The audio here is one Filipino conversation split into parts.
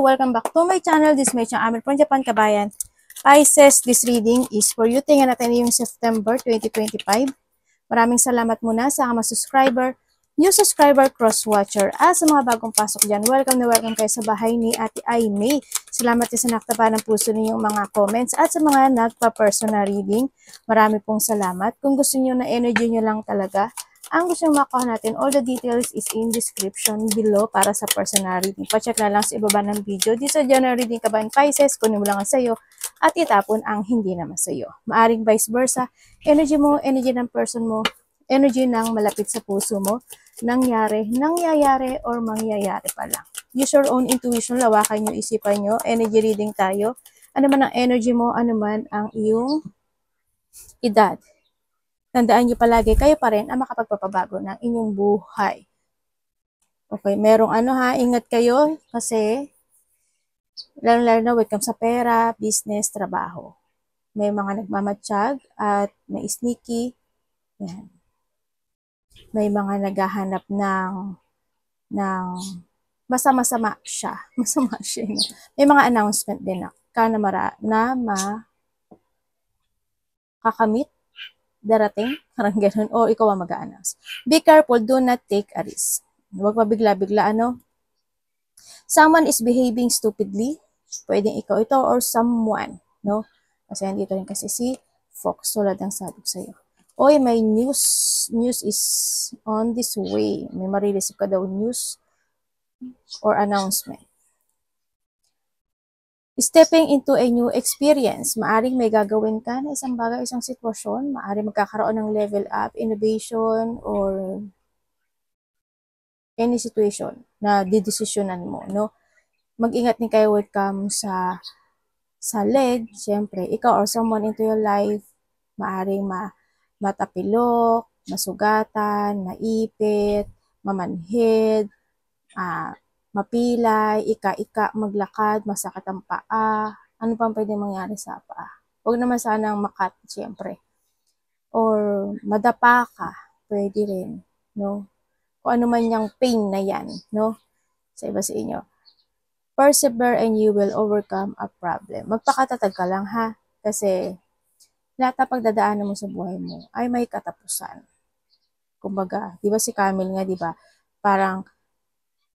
welcome back to my channel. This is my channel, Amir from Japan, kabayan. Pisces, this reading is for you. Tingnan natin yung September 2025. Maraming salamat muna sa mga subscriber, new subscriber, cross-watcher. At sa mga bagong pasok dyan, welcome na welcome kayo sa bahay ni Ate Aimee. Salamat din sa naktapa ng puso ninyong mga comments at sa mga nagpa-personal reading. Marami pong salamat. Kung gusto niyo na energy nyo lang talaga, ang gusto nyo makuha natin, all the details is in description below para sa personal reading. Pacheck na lang sa ibaba ng video. Di sa general reading ka ba Pisces, kunin mo lang ang sayo at itapon ang hindi naman sayo. Maaring vice versa, energy mo, energy ng person mo, energy ng malapit sa puso mo, nangyayari or mangyayari pa lang. Use your own intuition, lawakan nyo, isipan nyo, energy reading tayo. Ano man ang energy mo, ano man ang iyong edad. Tandaan nyo palagi, kayo pa rin ang makapagpapabago ng inyong buhay. Okay, merong ingat kayo kasi lalo na welcome sa pera, business, trabaho. May mga nagmamatsyag at may sneaky. Yan. May mga naghahanap ng masama siya. Masama siya. May mga announcement din na makakamit, darating, parang ganun, o ikaw ang mag-a-announce. Be careful, do not take a risk. Huwag mabigla-bigla, Someone is behaving stupidly. Pwedeng ikaw ito or someone, no? Kasi nandito rin kasi si Fox, tulad ng sabi ko sa'yo. Oy, may news is on this way. May marireceive ka daw news or announcement. Stepping into a new experience. Maaring may gagawin ka na isang bagay, isang sitwasyon. Maaring magkakaroon ng level up, innovation, or any situation na didesisyonan mo, no? Mag-ingat din kayo when it comes sa leg. Siyempre, ikaw or someone into your life, maaring matapilok, masugatan, maipit, mamanhid, mapilay, ika-ika, maglakad, masakit ang paa, ano pang pwede mangyari sa paa? Huwag naman sanang makat, siyempre. Or madapa ka, pwede rin, no? Kung ano man yung pain na yan, no? Sa iba sa inyo. Persevere and you will overcome a problem. Magpakatatag ka lang, ha? Kasi lahat na pagdadaanan mo sa buhay mo ay may katapusan. Kumbaga, di ba si Camille nga, di ba? Parang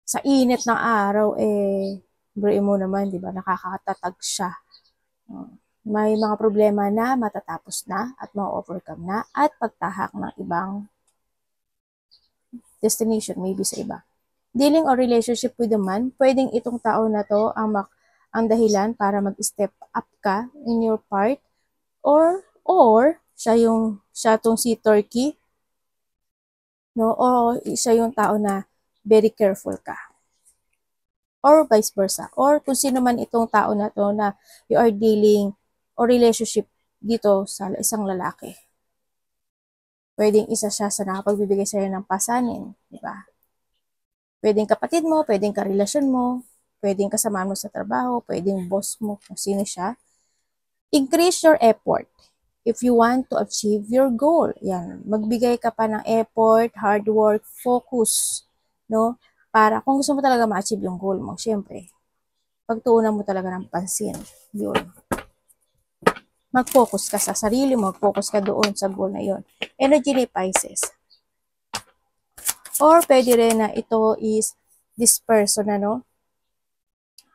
sa init ng araw, bro mo naman, di ba, nakakatatag siya. May mga problema na matatapos na at ma-overcome na at pagtahak ng ibang destination, maybe sa iba. Dealing or relationship with a man, pwedeng itong tao na to ang dahilan para mag-step up ka in your part or siya tong si Turkey, no? O siya yung tao na very careful ka. Or vice versa. Or kung sino man itong tao na to na you are dealing or relationship dito sa isang lalaki. Pwedeng isa siya sa nakapagbibigay sa'yo ng pasanin, di ba? Pwedeng kapatid mo, pwedeng karelasyon mo, pwedeng kasama mo sa trabaho, pwedeng boss mo, kung sino siya. Increase your effort if you want to achieve your goal. Yan, magbigay ka pa ng effort, hard work, focus, no? Para kung gusto mo talaga ma-achieve yung goal mo, syempre, pagtuunan mo talaga ng pansin. Yun. Mag-focus ka sa sarili mo, mag-focus ka doon sa goal na yun. Energy ni Pisces. Or pwede rin na ito is this person,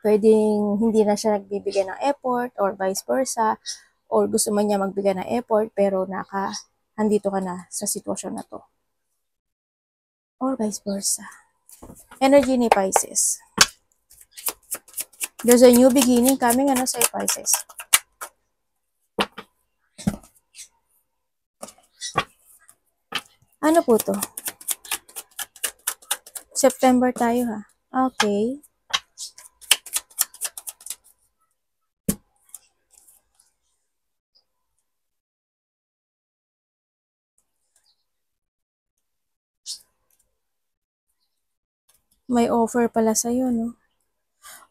pwedeng hindi na siya nagbibigay ng effort or vice versa. Or gusto man niya magbigay ng effort pero andito ka na sa sitwasyon na to. Or vice versa. Energy ni Pisces. There's a new beginning coming sa Pisces. Ano po to? September tayo, ha? Okay. May offer pala sa'yo, no?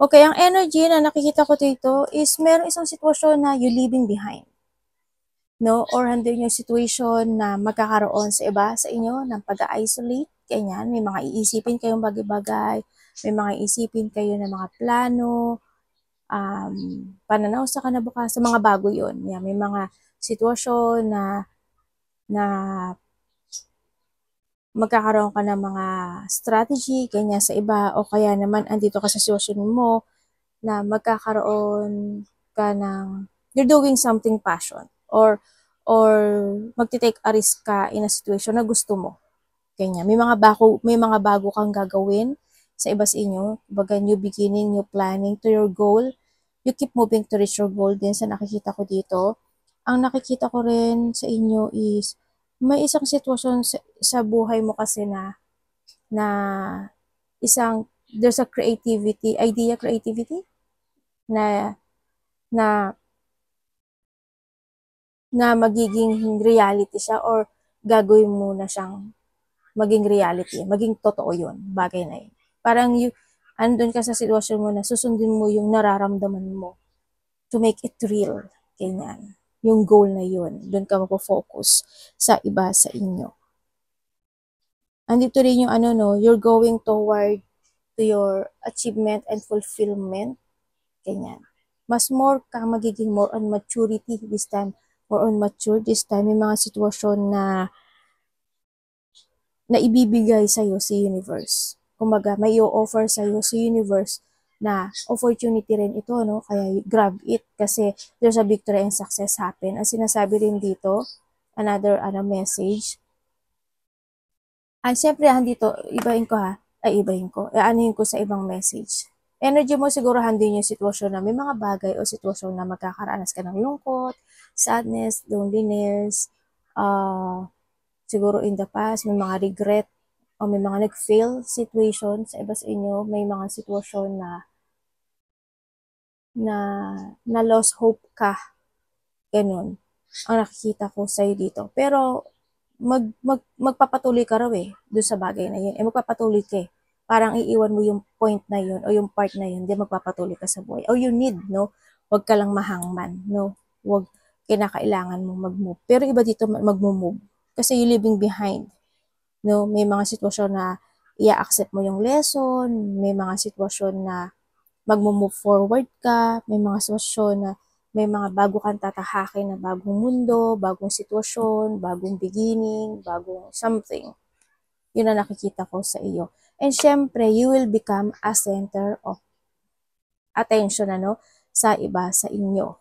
Okay, ang energy na nakikita ko dito is meron isang sitwasyon na you leaving behind. No? Or handle yung situation na magkakaroon sa iba sa inyo ng pag-isolate. ganyan. May mga iisipin kayong bagay-bagay, may mga iisipin kayo na mga plano, pananaw sa kinabukasan, mga bago yun. Yan, may mga sitwasyon na magkakaroon ka ng mga strategy, ganyan sa iba, o kaya naman andito ka sa sitwasyon mo na magkakaroon ka ng, you're doing something passion, or magti-take a risk ka in a situation na gusto mo. Ganyan. May mga bago kang gagawin sa iba sa inyo. Baga, new beginning, new planning to your goal. You keep moving to reach your goal din sa nakikita ko dito. Ang nakikita ko rin sa inyo is, may isang sitwasyon sa buhay mo kasi na there's a creativity, na, na, na magiging reality siya, or gagawin mo na siyang maging reality, maging totoo yun, bagay na yun. Parang andun ka sa sitwasyon mo na susundin mo yung nararamdaman mo to make it real, ganyan. Yung goal na yun, doon ka magpo-focus sa iba sa inyo. Andito rin yung you're going toward to your achievement and fulfillment, ganyan. Magiging more on maturity this time, more on mature this time. May mga sitwasyon na ibibigay sa'yo si universe. Kumbaga, may i-offer sa'yo si universe na opportunity rin ito, no? Kaya grab it kasi there's a victory and success happen. Ang sinasabi rin dito, another message. Siyempre, dito, ibahin ko. Anuhin ko sa ibang message. Energy mo, siguro handin yung sitwasyon na may mga bagay o sitwasyon na magkakaranas ka ng lungkot, sadness, loneliness, siguro in the past, may mga regret, o may mga nag-fail situation sa iba sa inyo, may mga sitwasyon na lost hope ka, ganun, ang nakikita ko sa'yo dito. Pero, magpapatuloy ka raw dun sa bagay na yun. Magpapatuloy ka Parang iiwan mo yung point na yun, o yung part na yun, di magpapatuloy ka sa buhay. O you need, no? Huwag ka lang mahangman, no? Huwag kinakailangan mong mag-move. Pero iba dito mag-move. Kasi you leaving behind. No, may mga sitwasyon na i-accept mo yung lesson, may mga sitwasyon na mag-move forward ka, may mga sitwasyon na may mga bago kang tatahakin na bagong mundo, bagong sitwasyon, bagong beginning, bagong something. Yun ang nakikita ko sa iyo. And syempre, you will become a center of attention sa iba sa inyo.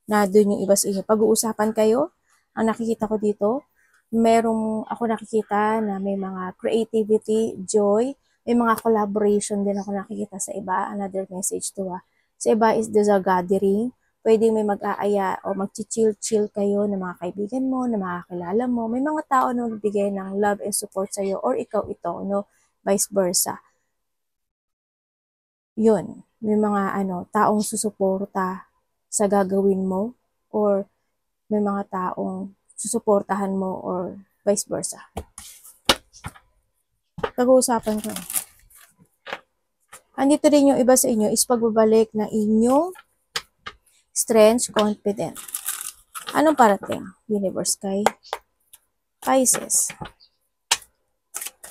Na doon yung iba sa inyo. Pag-uusapan kayo, ang nakikita ko dito, merong ako nakikita na may mga creativity, joy, may mga collaboration din ako nakikita sa iba. Another message to Sa iba is there's a gathering, pwedeng may mag-aaya o mag-chill kayo ng mga kaibigan mo, na makakilala mo. May mga tao na magbibigay ng love and support sa iyo, or ikaw ito, vice versa. Yun, may mga taong susuporta sa gagawin mo, or may mga taong susuportahan mo, or vice versa. Pag-uusapan ko. Andito rin yung iba sa inyo is pagbabalik ng inyong strength, confident. Anong parating? Universe kay Pisces.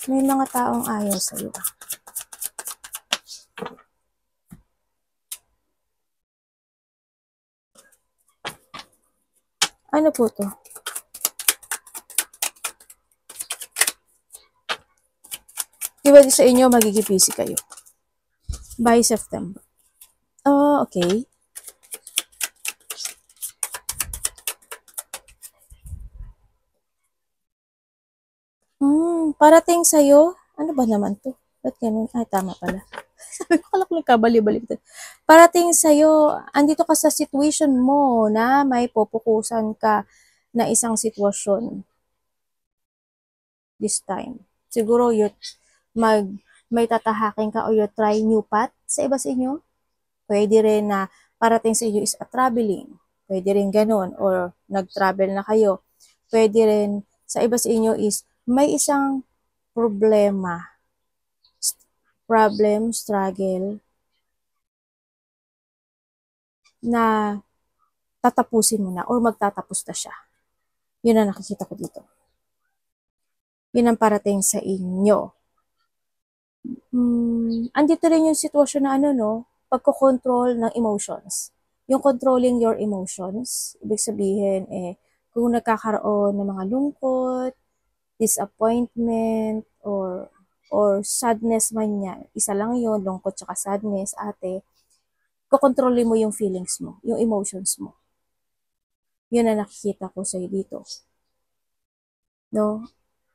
May mga taong ayaw sa iyo. Ano po to? Diba sa inyo, magiging busy kayo. By September. Oh, okay. Parating sa'yo. Ano ba naman to? Ba't ganun? Ay, tama pala. Sabi ko, kalak nagkabali-balik. Parating sa'yo, andito ka sa situation mo na may pupukusan ka na isang sitwasyon. This time. Siguro, may tatahakin ka, or you try new path sa iba sa inyo. Pwede rin na parating sa inyo is a traveling. Pwede rin ganun. Or nag-travel na kayo. Pwede rin sa iba sa inyo is may isang struggle, na tatapusin mo na, or magtatapos na siya. Yun ang nakikita ko dito. Yun ang parating sa inyo. andito rin yung sitwasyon na ano, no, pagkokontrol ng emotions. Yung controlling your emotions, ibig sabihin, kung nagkakaroon ng mga lungkot, disappointment, or sadness man yan, isa lang yun, lungkot tsaka sadness, ate, kukontrolin mo yung feelings mo, yung emotions mo. Yun na nakikita ko sa'yo dito. No?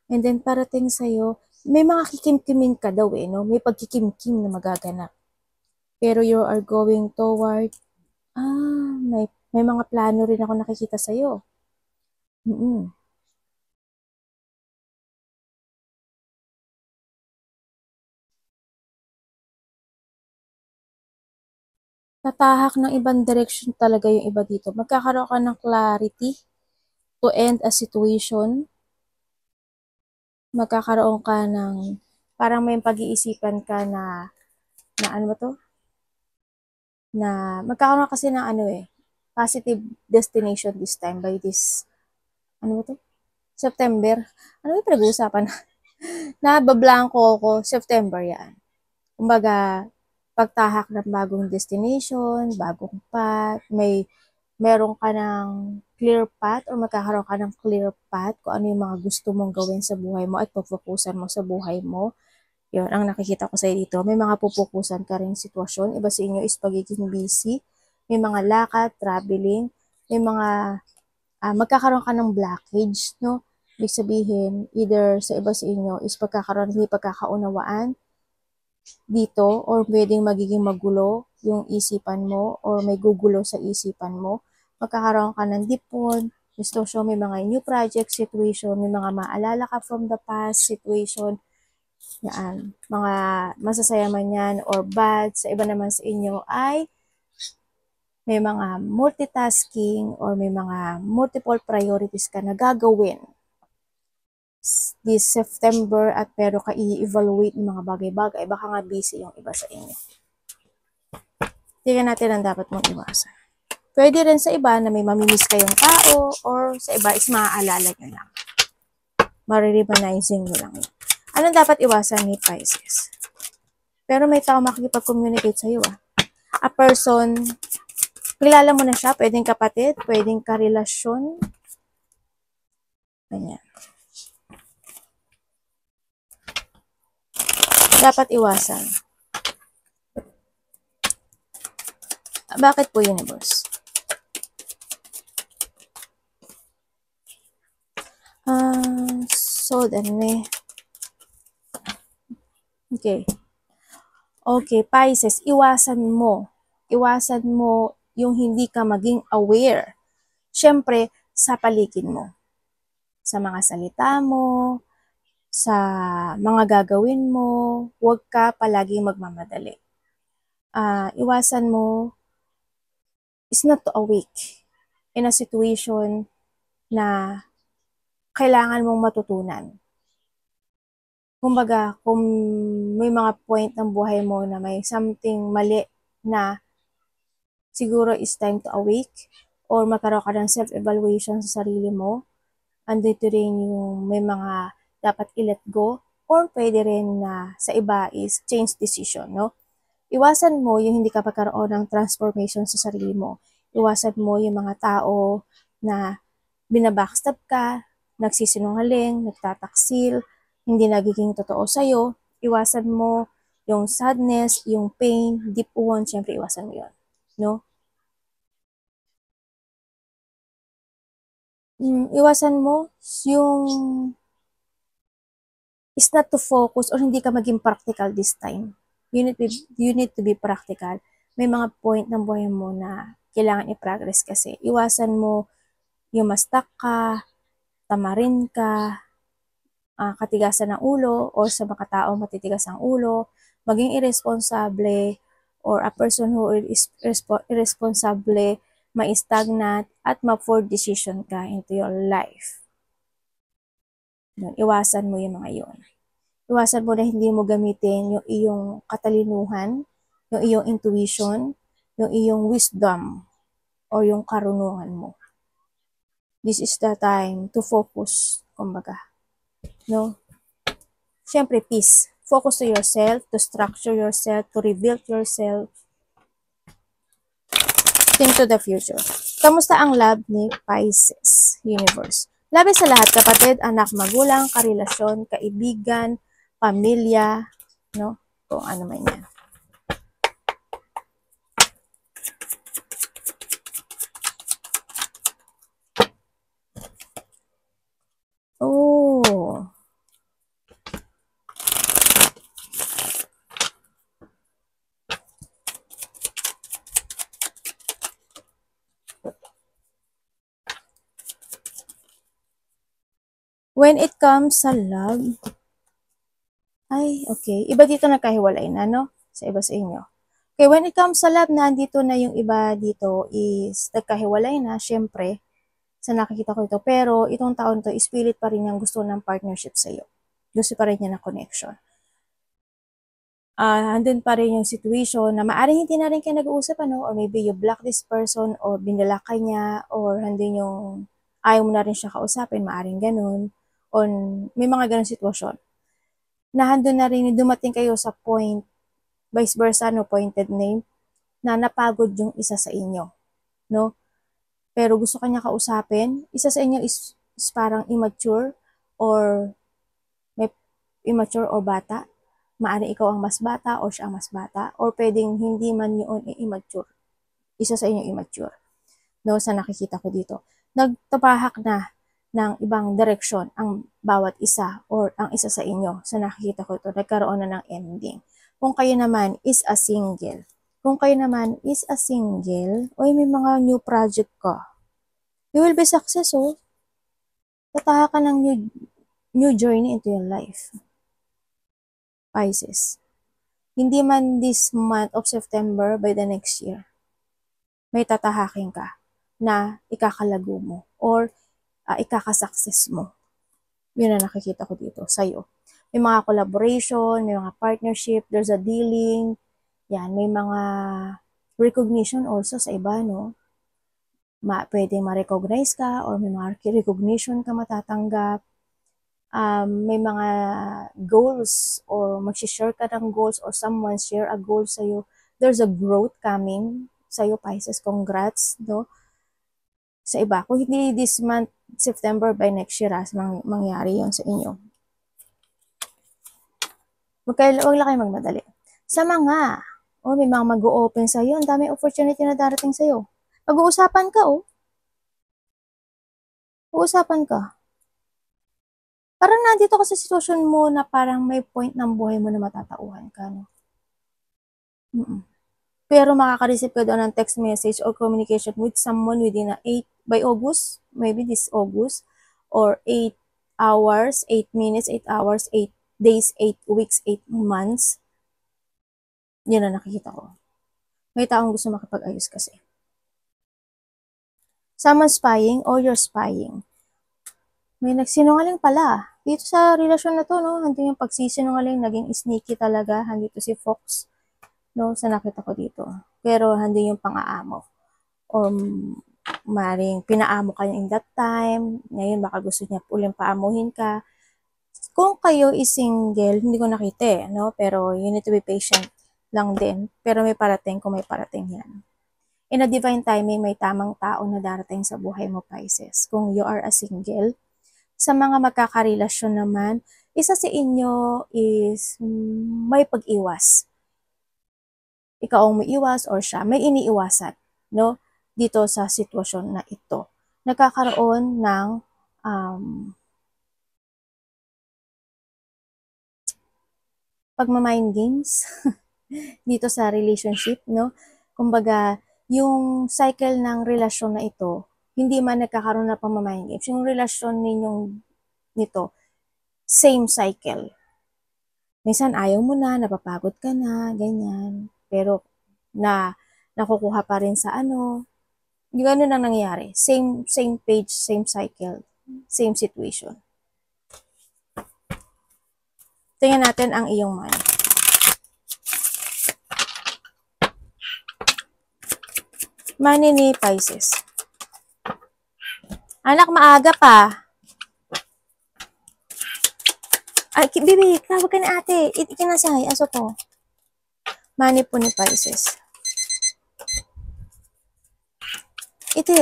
And then, parating sa'yo, may mga kikimkimin ka daw no? May pagkikimkim na magaganap. Pero you are going toward, may mga plano rin ako nakikita sa'yo. Tatahak ng ibang direction talaga yung iba dito. Magkakaroon ka ng clarity to end a situation. Magkakaroon ka ng, parang may pag-iisipan ka na ano ba to? Na magkakaroon kasi ng positive destination this time by this, ano ba to? September. Ano yung pinag-uusapan? Nabablanko ko, September yan. Kumbaga, pagtahak ng bagong destination, bagong path, meron ka ng clear path or magkakaroon ka ng clear path kung ano yung mga gusto mong gawin sa buhay mo at pupukusan mo sa buhay mo. Yun, ang nakikita ko sa dito. May mga pupukusan ka rin sitwasyon. Iba sa inyo is pagiging busy. May mga lakad, traveling. May mga, magkakaroon ka ng blockage, no? Ibig sabihin, either sa iba sa inyo is hindi pagkakaunawaan dito or pwedeng magiging magulo yung isipan mo or may gugulo sa isipan mo. Magkakaroon ka ng dipon, distortion, may mga new project situation, may mga maalala ka from the past situation, yan, mga masasaya man yan or bad. Sa iba naman sa inyo ay may mga multitasking or may mga multiple priorities ka na gagawin this September at pero ka i-evaluate ng mga bagay-bagay. Baka nga busy yung iba sa inyo. Tingnan natin ang dapat mong iwasan. Pwede rin sa iba na may mamimiss kayong tao or sa iba is maaalala nyo lang. Mariremanizing nyo lang yun. Anong dapat iwasan ni Pisces? Pero may tao makikipag-communicate sa'yo A person, kilala mo na siya, pwedeng kapatid, pwedeng karelasyon. Ganyan. Dapat iwasan. Bakit po, universe? So, okay. Okay, Pisces, iwasan mo. Iwasan mo yung hindi ka maging aware. Siyempre, sa paligid mo. Sa mga salita mo, sa mga gagawin mo, huwag ka palaging magmamadali. Iwasan mo is not to awake in a situation na kailangan mong matutunan. Kumbaga, kung may mga point ng buhay mo na may something mali na siguro is time to awake or magkaroon ka ng self-evaluation sa sarili mo, andito rin yung may mga dapat i-let go or pwede rin na sa iba is change decision, no? Iwasan mo yung hindi ka pagkaroon ng transformation sa sarili mo. Iwasan mo yung mga tao na binabackstab ka, nagsisinungaling, nagtataksil, hindi nagiging totoo sa'yo. Iwasan mo yung sadness, yung pain, deep wound, syempre iwasan mo yun. No? Iwasan mo yung is not to focus or hindi ka maging practical this time. You need to be practical. May mga point ng buhay mo na kailangan i-progress kasi. Iwasan mo yung ma-stuck ka, tamarin ka, katigasan ng ulo or sa mga taong matitigas ang ulo, maging irresponsible or a person who is irresponsible, ma-stagnant at ma-poor decision ka into your life. Iwasan mo yung mga yun. Iwasan mo na hindi mo gamitin yung iyong katalinuhan, yung iyong intuition, yung iyong wisdom, or yung karunungan mo. This is the time to focus, kumbaga. No? Siyempre, peace. focus to yourself, to structure yourself, to rebuild yourself. Think to the future. Kamusta ang love ni Pisces Universe? Labi sa lahat, kapatid, anak, magulang, karelasyon, kaibigan, pamilya, no? Kung ano man yan. Oh. When it comes sa love, ay, okay. Iba dito nagkahiwalay na, no? Sa iba sa inyo. Okay, when it comes sa love, nandito na yung iba dito is nagkahiwalay na, syempre, sa nakikita ko ito. Pero, itong taon to, spirit pa rin niyang gusto ng partnership sa iyo. Gusto pa rin niya ng connection. Andun pa rin yung situation na maaaring hindi na rin kayo nag-uusap, ano? Or maybe you block this person, or binalak ka niya, or andun yung ayaw mo na rin siya kausapin, maaaring ganun. On, may mga ganun sitwasyon. Na handun na rin, dumating kayo sa point, vice versa, no, pointed name, na napagod yung isa sa inyo, no? Pero gusto kanya kausapin, isa sa inyo is parang immature, or may immature or bata, maaaring ikaw ang mas bata, or siya ang mas bata, or pwedeng hindi man yun immature, isa sa inyo immature, no, sa nakikita ko dito. Nagtabahak na ng ibang direksyon ang bawat isa or ang isa sa inyo. Sa nakikita ko ito, nagkaroon na ng ending. Kung kayo naman is a single, oy, may mga new project ka, you will be successful. Tataha ka ng new journey into your life. Pisces. Hindi man this month of September, by the next year, may tatahakin ka na ikakalago mo or ikakasuccess mo. Yun ang nakikita ko dito sa'yo. May mga collaboration, may mga partnership, there's a dealing, yan, may mga recognition also sa iba, no? Pwedeng ma-recognize ka or may mga recognition ka matatanggap. May mga goals or mag-share ka ng goals or someone share a goal sa'yo. There's a growth coming sa'yo, Pisces. Congrats, no? Sa iba, kung hindi this month, September, by next year, mangyari yon sa inyo. Huwag lang kayo magmadali. Sa mga, may mga mag-o-open sa'yo, ang dami opportunity na darating sa'yo. Pag-uusapan ka, uusapan ka. Parang nandito ka sa sitwasyon mo na parang may point ng buhay mo na matatauhan ka, no? Pero makaka-receive ka doon ng text message or communication with someone within by August, maybe this August, or 8 hours, 8 minutes, 8 hours, 8 days, 8 weeks, 8 months. Yan na nakikita ko. May taong gusto makipag-ayos kasi. Someone spying or you're spying. May nagsinungaling pala. Dito sa relasyon na to, no? Handi yung pagsisinungaling, naging sneaky talaga. Handito si Fox, no? Sa nakita ko dito. Pero handi yung pang-aamo. Or maring pinaamo ka niya in that time, ngayon baka gusto niya uling paamuhin ka. Kung kayo is single, hindi ko nakita, no? Pero you need to be patient lang din. Pero may parating kung may parating yan. In a divine timing, may tamang tao na darating sa buhay mo, Pisces. Kung you are a single, sa mga magkakarelasyon naman, isa sa inyo is may pag-iwas. Ikaw ang may iwas or siya, may iniiwasan, no? Dito sa sitwasyon na ito. Nagkakaroon ng pagmamind games dito sa relationship, no? Kumbaga, yung cycle ng relasyon na ito, hindi man nagkakaroon na pagmamind games. Yung relasyon ninyong nito, same cycle. Minsan ayaw mo na, napapagod ka na, ganyan. Pero nakukuha pa rin sa ganun ang nangyayari. Same page, same cycle, same situation. Tingnan natin ang iyong money. Money ni Pisces. Anak, maaga pa. Ay, bibi, tawag ka ni ate. Ikinasay, aso ko. Money po ni Pisces. Iti.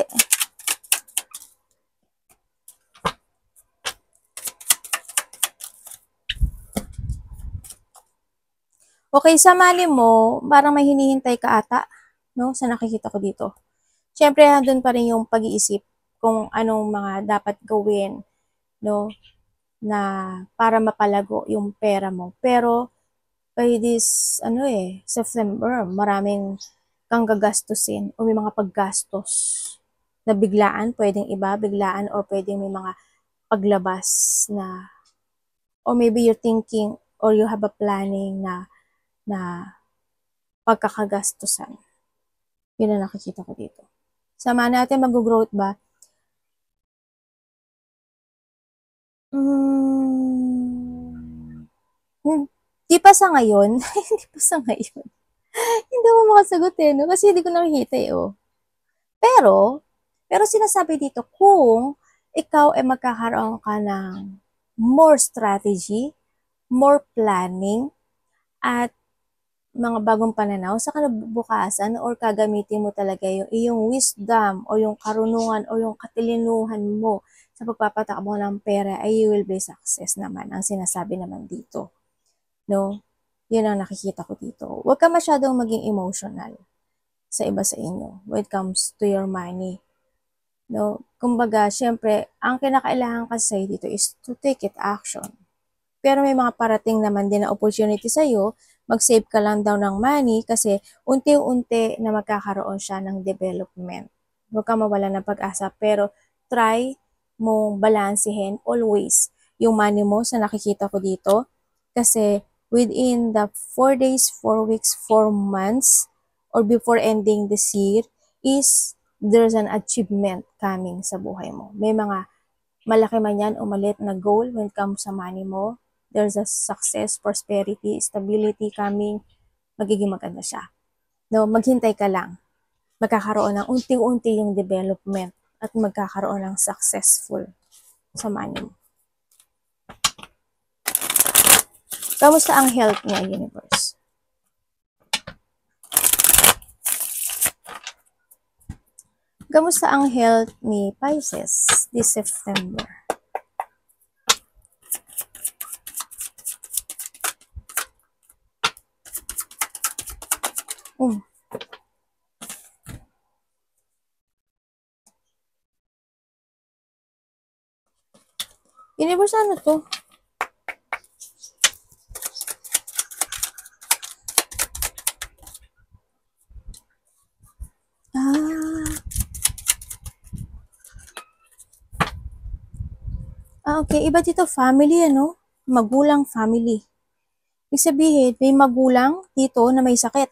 Okay, sa money mo, parang may hinihintay ka ata, no? Sa nakikita ko dito. Siyempre, andun pa rin yung pag-iisip kung anong mga dapat gawin, no? Na para mapalago yung pera mo. Pero, by this, September, maraming kang gagastusin o may mga paggastos na biglaan, pwedeng iba, biglaan, o pwedeng may mga paglabas na, or maybe you're thinking, or you have a planning na pagkakagastusan. Yun ang nakikita ko dito. Sama natin, mag-growth ba? Hindi pa sa ngayon. Hindi pa sa ngayon. Hindi ako makasagot eh, no? Kasi hindi ko nakikita eh, oh. Pero sinasabi dito, kung ikaw ay magkakaroon ka ng more strategy, more planning, at mga bagong pananaw sa kinabukasan or kagamitin mo talaga yung iyong wisdom o yung karunungan o yung katilinuhan mo sa pagpapatakbo ng pera ay you will be success naman ang sinasabi naman dito. No? Yun ang nakikita ko dito. Huwag ka masyadong maging emotional sa iba sa inyo when it comes to your money. No? Kumbaga, syempre, ang kinakailangan kasi dito is to take it action. Pero may mga parating naman din na opportunity sa'yo, mag-save ka lang daw ng money kasi unti-unti na magkakaroon siya ng development. Huwag ka mawala ng pag-asa, pero try mong balansehin always yung money mo sa nakikita ko dito. Kasi within the 4 days, 4 weeks, 4 months, or before ending this year, is there's an achievement coming sa buhay mo. May mga malaki man yan o maliit na goal when it comes sa money mo. There's a success, prosperity, stability coming. Magiging maganda siya. No, maghintay ka lang. Magkakaroon ng unti-unti yung development at magkakaroon ng successful sa money mo. Kamusta ang health niya, universe? Kamusta ang health ni Pisces this September? Universe, ano to? Okay. Iba dito, family, ano? Magulang, family. Ibig sabihin, may magulang dito na may sakit.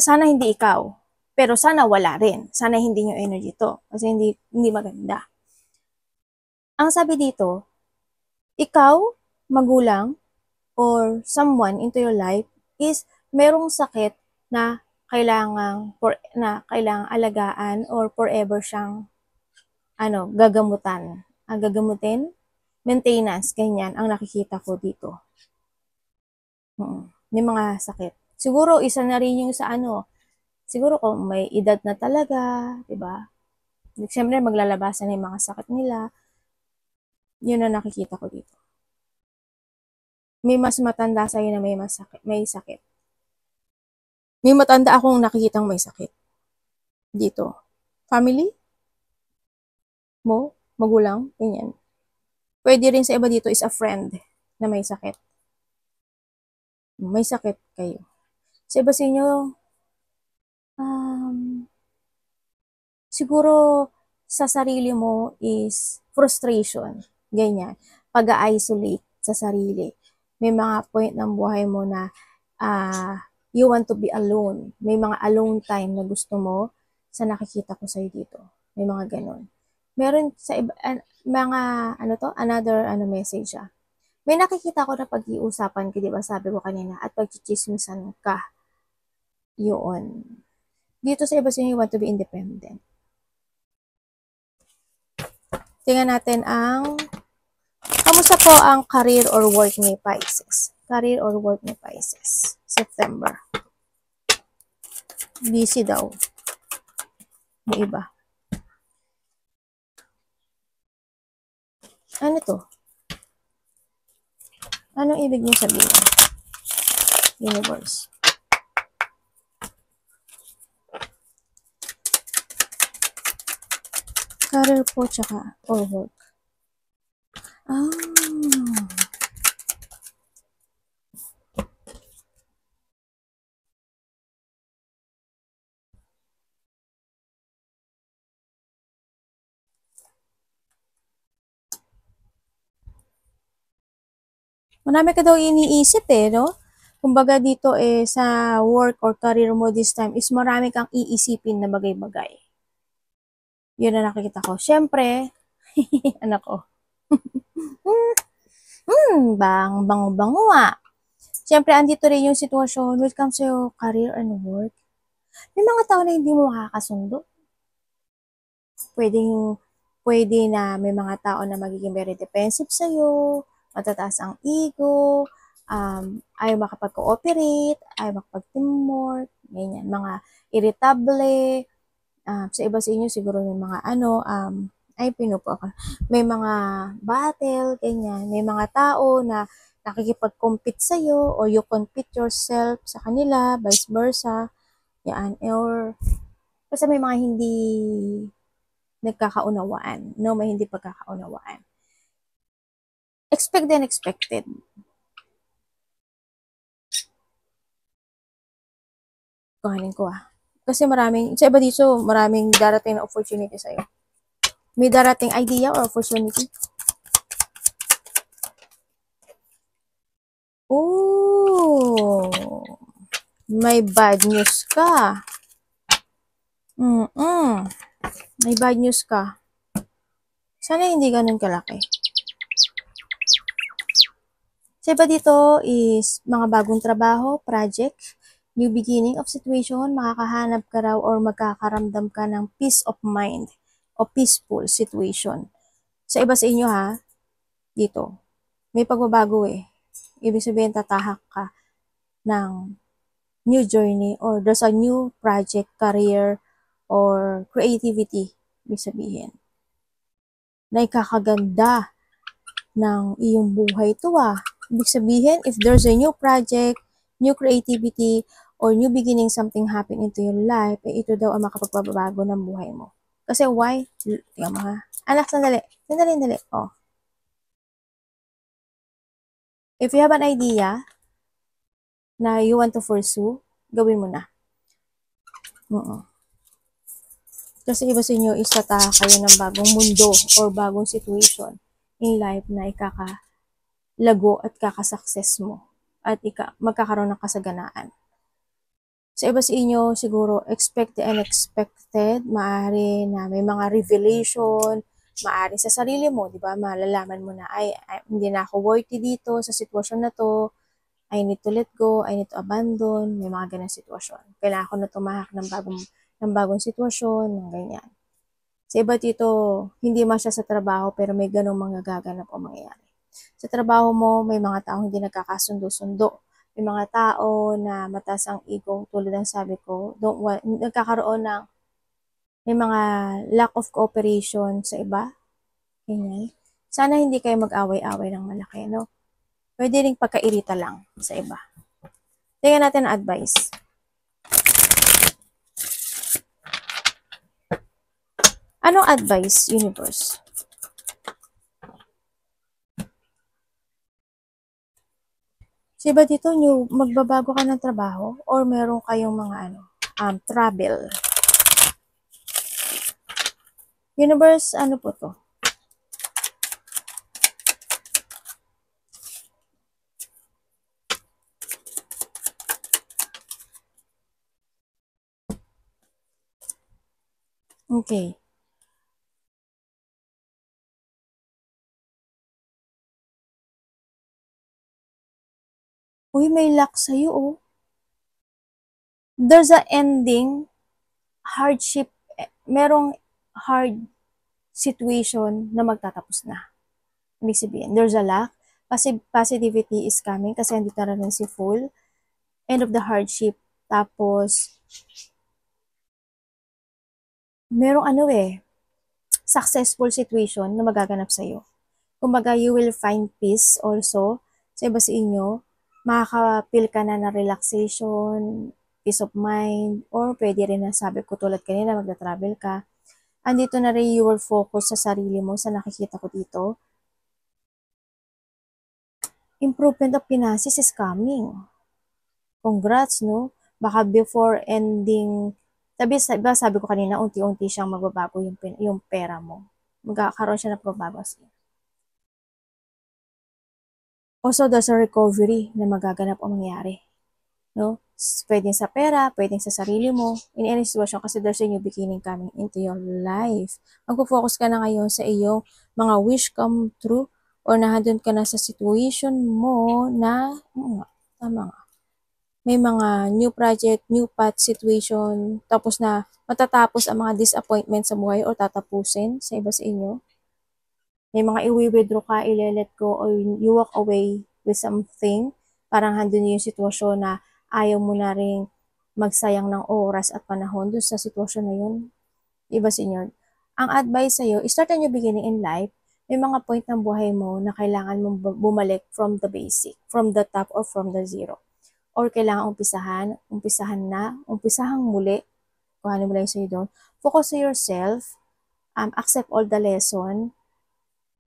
Sana hindi ikaw. Pero sana wala rin. Sana hindi yung energy to. Kasi hindi maganda. Ang sabi dito, ikaw, magulang, or someone into your life is merong sakit na kailangang alagaan or forever siyang gagamutan. Ang gagamutin, maintenance, ganyan ang nakikita ko dito. May mga sakit. Siguro isa na rin yung sa siguro kung may edad na talaga, 'di ba? Siyempre maglalabasan na yung mga sakit nila. Yun ang nakikita ko dito. May mas matanda sa'yo na may sakit. May matanda akong nakikitang may sakit. Dito. Family? Mo? Magulang? Ganyan. Pwede rin sa iba dito is a friend na may sakit. May sakit kayo. Sa iba sa inyo, siguro sa sarili mo is frustration. Ganyan. Pag-isolate sa sarili. May mga point ng buhay mo na you want to be alone. May mga alone time na gusto mo sa nakikita ko sa'yo dito. May mga ganun. Meron sa iba, another message ah. May nakikita ko na pag-iusapan ka, di ba sabi ko kanina, at pag-chichismisan ka. Yun. Dito sa iba sa inyo, you want to be independent. Tingnan natin ang Kamusta po ang career or work ni Pisces? Career or work ni Pisces. September. Busy daw. Yung iba. Ano to? Anong ibig niyo sabihin? Universe. Career po tsaka or work. Ah. Marami ka daw iniisip no? Kumbaga dito sa work or career mo this time is marami kang iisipin na bagay-bagay. Yun na nakikita ko. Siyempre, anak ko. Bango-bango Siyempre, andito rin yung sitwasyon when it comes to your career and work. May mga tao na hindi mo makakasundo. Pwede na may mga tao na magiging very defensive sa'yo, matataas ang ego, ayaw makapag-cooperate, ayaw makapag-teamwork, ganyan. Mga irritable, sa iba sa inyo siguro may mga pinupo ako. May mga battle, ganyan. May mga tao na nakikipag-compete sa'yo or you compete yourself sa kanila, vice versa. Yan. Or, basta may mga hindi nagkakaunawaan. No, may hindi pagkakaunawaan. Expected and expected. Kuhanin ko Kasi sa iba dito, maraming darating na opportunity sa'yo. May darating idea or opportunity. Oh, may bad news ka. May bad news ka. Sana hindi ganun kalaki. Sa iba dito is mga bagong trabaho, project, new beginning of situation, makakahanap ka raw or magkakaramdam ka ng peace of mind o peaceful situation. Sa iba sa inyo dito, may pagbabago Ibig sabihin tatahak ka ng new journey or there's a new project, career, or creativity, ibig sabihin. Na ikakaganda ng iyong buhay ito Ibig sabihin, if there's a new project, new creativity, or new beginning, something happen into your life, ito daw ang makapagpabago ng buhay mo. Kasi why? Yung mga, anak, sandali. If you have an idea na you want to pursue, gawin mo na. Kasi iba sa inyo, istataha kayo ng bagong mundo or bagong situation in life na ikakalago at kakasuccess mo at magkakaroon ng kasaganaan. Sa iba sa inyo, siguro expected and unexpected, maaari na may mga revelation, maaari sa sarili mo, di ba? Malalaman mo na, hindi na ako worthy dito sa sitwasyon na to, I need to let go, I need to abandon, may mga ganang sitwasyon. Kailangan ko na tumahak ng bagong sitwasyon, ng ganyan. Sa iba dito, hindi man siya sa trabaho, pero may ganong mga gaganap o mangyayari. Sa trabaho mo, may mga taong hindi nagkakasundo-sundo. May mga tao na mataas ang ego, tulad ng sabi ko, nagkakaroon ng may mga lack of cooperation sa iba. Ganyan. Sana hindi kayo mag-away-away ng malaki, no? Pwede rin pagkairita lang sa iba. Tingnan natin ang advice. Anong advice, universe? So, iba dito, magbabago ka ng trabaho or meron kayong mga travel. Universe, ano po to? Okay. Uy, may luck sa'yo, There's a ending, hardship, merong hard situation na magtatapos na. Ibig sabihin, there's a lack. Positivity is coming kasi andito na rin si Full. End of the hardship. Tapos, merong successful situation na magaganap sa'yo. Kumbaga, you will find peace also sa iba sa inyo. Makaka-feel ka na relaxation, peace of mind, or pwede rin na sabi ko tulad kanina, magda-travel ka. Andito na rin your focus sa sarili mo, sa nakikita ko dito. Improvement of finances is coming. Congrats, no? Baka before ending, sabi ko kanina, unti-unti siyang magbabago yung pera mo. Magkakaroon siya ng pagbabago. Also, there's a recovery na magaganap o mangyari. No? Pwedeng sa pera, pwedeng sa sarili mo, in any situation kasi there's a new beginning coming into your life. Magpo-focus ka na ngayon sa iyong mga wish come true or nahadon ka na sa situation mo na, tama nga, may mga new project, new path situation, tapos na matatapos ang mga disappointment sa buhay or tatapusin sa iba sa inyo. May mga i-withdraw ka, i-let go, or you walk away with something. Parang handun yung sitwasyon na ayaw mo na rin magsayang ng oras at panahon dun sa sitwasyon na yun. Iba sa inyo. Ang advice sa'yo, start a new beginning in life. May mga point ng buhay mo na kailangan mong bumalik from the basic, from the top or from the zero. Or kailangan umpisahang muli, kung ano mo lang sa'yo doon. Focus on yourself, accept all the lesson.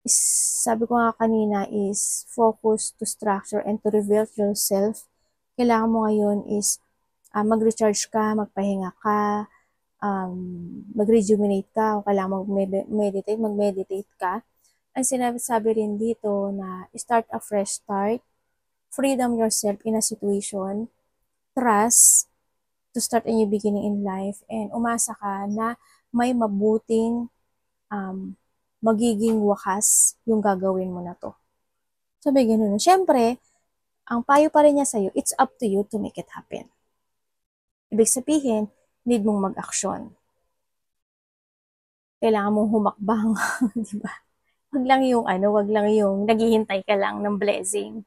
Sabi ko nga kanina is focus to structure and to reveal yourself. Kailangan mo ngayon is mag-recharge ka, magpahinga ka, mag-rejuvenate ka, o kailangan mag-meditate ka. Ang sinasabi rin dito na start a fresh start, freedom yourself in a situation, trust to start a new beginning in life, and umasa ka na may mabuting magiging wakas yung gagawin mo na to. Sabi ganun. Siyempre, ang payo pa rin niya sa'yo, it's up to you to make it happen. Ibig sabihin, need mong mag-aksyon. Kailangan mong humakbang, di ba? Wag lang yung naghihintay ka lang ng blessing.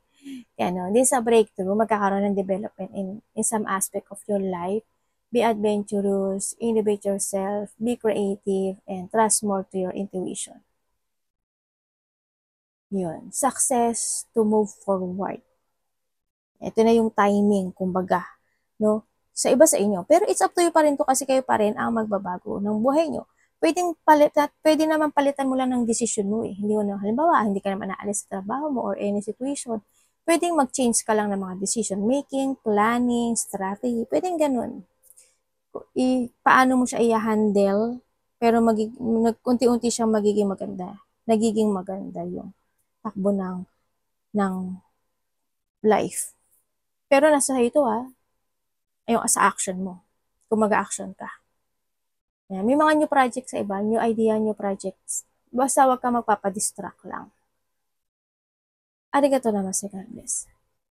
This a breakthrough, magkakaroon ng development in some aspect of your life. Be adventurous, innovate yourself, be creative, and trust more to your intuition. Yun. Success to move forward. Ito na yung timing, kumbaga. No? Sa iba sa inyo. Pero it's up to you pa rin to kasi kayo pa rin ang magbabago ng buhay nyo. Pwede naman palitan mo lang ng decision mo eh. Hindi mo na, halimbawa, hindi ka naman naalis sa trabaho mo or any situation. Pwedeng mag-change ka lang ng mga decision making, planning, strategy. Pwedeng ganun. Paano mo siya i-handle, pero unti-unti siyang magiging maganda. Nagiging maganda yung takbo ng life. Pero nasa ito yung sa action mo. Kung mag-action ka. Yan. May mga new projects sa iba, new idea, new projects. Basta wag ka magpapadistract lang. Arigato naman si God bless.